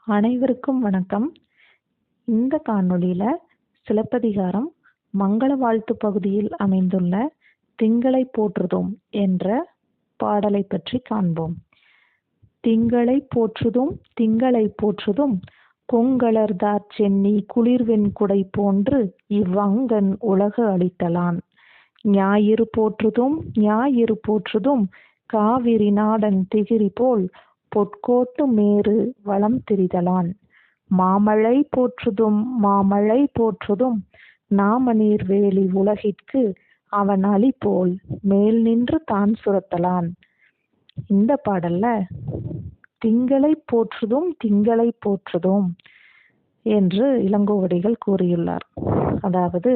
அனைவருக்கும் வணக்கம். இந்த காணொளியில சிலப்பதிகாரம் மங்கள வாழ்த்து பகுதியில் அமைந்துள்ள திங்களை போற்றுதும் என்ற பாடலை பற்றி காண்போம். திங்களை போற்றுதும் திங்களை போற்றுதும் கொங்கலர்தார் சென்னி குளிர்வெண் குடை போன்று இவ்வங்கன் உலகு அளித்தலான். ஞாயிறு போற்றுதும் ஞாயிறு போற்றுதும் காவிரி நாடன் திகிரி போல் பொற்கோட்டு மேரு வளம் திரிதலான். மாமழை போற்றுதும் மாமழை போற்றுதும் நாமநீர் வேலி உலகிற்கு அவன் அலி போல் மேல் நின்று தான் சுரத்தலான். இந்த பாடல்ல திங்களை போற்றுதும் திங்களை போற்றுதும் என்று இளங்கோவடிகள் கூறியுள்ளார். அதாவது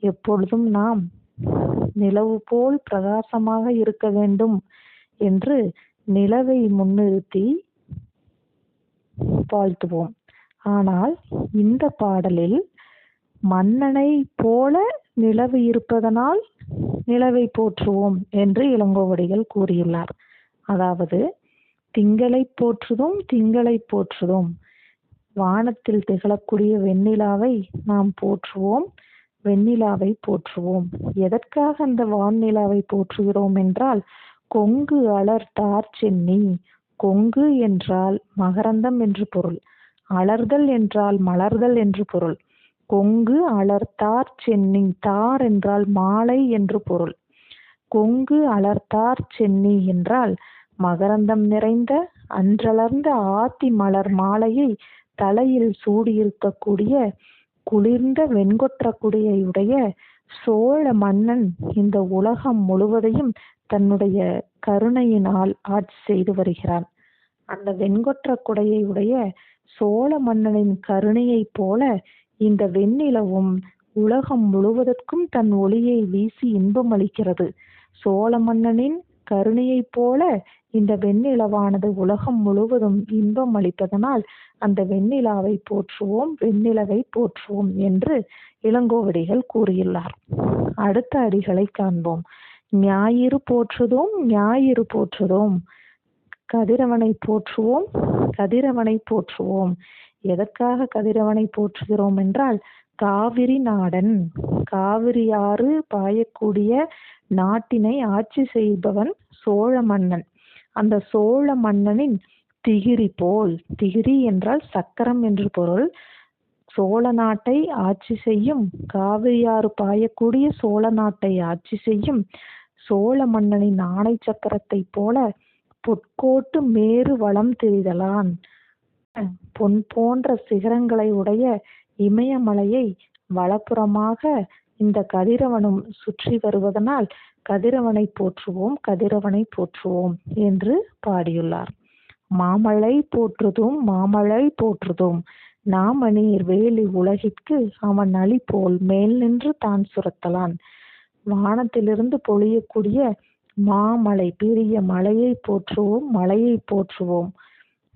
எப்பொழுதும் நாம் நிலவு போல் பிரகாசமாக இருக்க வேண்டும் என்று நிலவை முன்னிறுத்தி வாழ்த்துவோம். ஆனால் இந்த பாடலில் மன்னனை போல நிலவு இருப்பதனால் நிலவை போற்றுவோம் என்று இளங்கோவடிகள் கூறியுள்ளார். அதாவது திங்களை போற்றுதும் திங்களை போற்றுதும் வானத்தில் திகழக்கூடிய வெண்ணிலாவை நாம் போற்றுவோம், வெண்ணிலாவை போற்றுவோம். எதற்காக அந்த வான்நிலாவை போற்றுகிறோம் என்றால், கொங்கு அலர்தார் சென்னி. கொங்கு என்றால் மகரந்தம் என்று பொருள், அலர்தல் என்றால் மலர்தல் என்று பொருள். கொங்கு அலர்தார் சென்னி, தார் என்றால் மாலை என்று பொருள். கொங்கு அலர்தார் சென்னி என்றால் மகரந்தம் நிறைந்த அன்றலர்ந்த ஆத்தி மலர் மாலையை தலையில் சூடியிருக்கக்கூடிய குளிர்ந்த வெண்கொற்ற குடையுடைய சோழ மன்னன் இந்த உலகம் முழுவதையும் தன்னுடைய கருணையினால் ஆட்சி செய்து வருகிறான். அந்த வெண்கொற்ற குடையை உடைய சோழ மன்னனின் கருணையை போல இந்த வெண்ணிலவும் உலகம் முழுவதற்கும் தன் ஒளியை வீசி இன்பம் அளிக்கிறது. சோழ மன்னனின் கருணையை போல இந்த வெண்ணிலவானது உலகம் முழுவதும் இன்பம் அளிப்பதனால் அந்த வெண்ணிலாவை போற்றுவோம், வெண்ணிலவை போற்றுவோம் என்று இளங்கோவடிகள் கூறியுள்ளார். அடுத்த அடிகளை காண்போம். ஞாயிறு போற்றுதும் ஞாயிறு போற்றுதும் கதிரவனை போற்றுவோம், கதிரவனை போற்றுவோம். எதற்காக கதிரவனை போற்றுகிறோம் என்றால், காவிரி நாடன், காவிரி ஆறு பாயக்கூடிய நாட்டினை ஆட்சி செய்பவன் சோழ மன்னன். அந்த சோழ மன்னனின் திகிரி போல், திகிரி என்றால் சக்கரம் என்று பொருள். சோழ நாட்டை ஆட்சி செய்யும், காவிரியாறு பாயக்கூடிய சோழ நாட்டை ஆட்சி செய்யும் சோழ மன்னனின் ஆணை சக்கரத்தை போல பொற்கோட்டு மேரு வளம் திரிதலான். பொன் போன்ற சிகரங்களை உடைய இமயமலையை வலப்புறமாக இந்த கதிரவனும் சுற்றி வருவதனால் கதிரவனை போற்றுவோம், கதிரவனை போற்றுவோம் என்று பாடியுள்ளார். மாமழை போற்றுதும் மாமழை போற்றுதும் நாமநீர் வேலி உலகிற்கு அவன் அலி போல் மேல் நின்று தான் சுரத்தலான். வானத்திலிருந்து பொழியக்கூடிய மாமலை, பெரிய மலையை போற்றுவோம், மலையை போற்றுவோம்.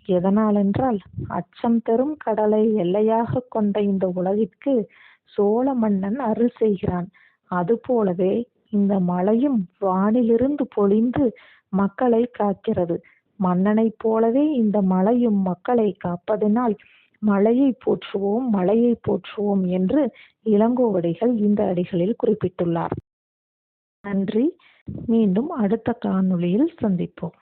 எதனால் என்றால், அச்சம் தரும் கடலை எல்லையாக கொண்ட இந்த உலகிற்கு சோழ மன்னன் அருள் செய்கிறான். அதுபோலவே இந்த மலையும் வானிலிருந்து பொழிந்து மக்களை காக்கிறது. மன்னனைப் போலவே இந்த மலையும் மக்களை காப்பதனால் மலையை போற்றுவோம், மலையை போற்றுவோம் என்று இளங்கோவடிகள் இந்த அடிகளில் குறிப்பிட்டுள்ளார். நன்றி. மீண்டும் அடுத்த காணொளியில் சந்திப்போம்.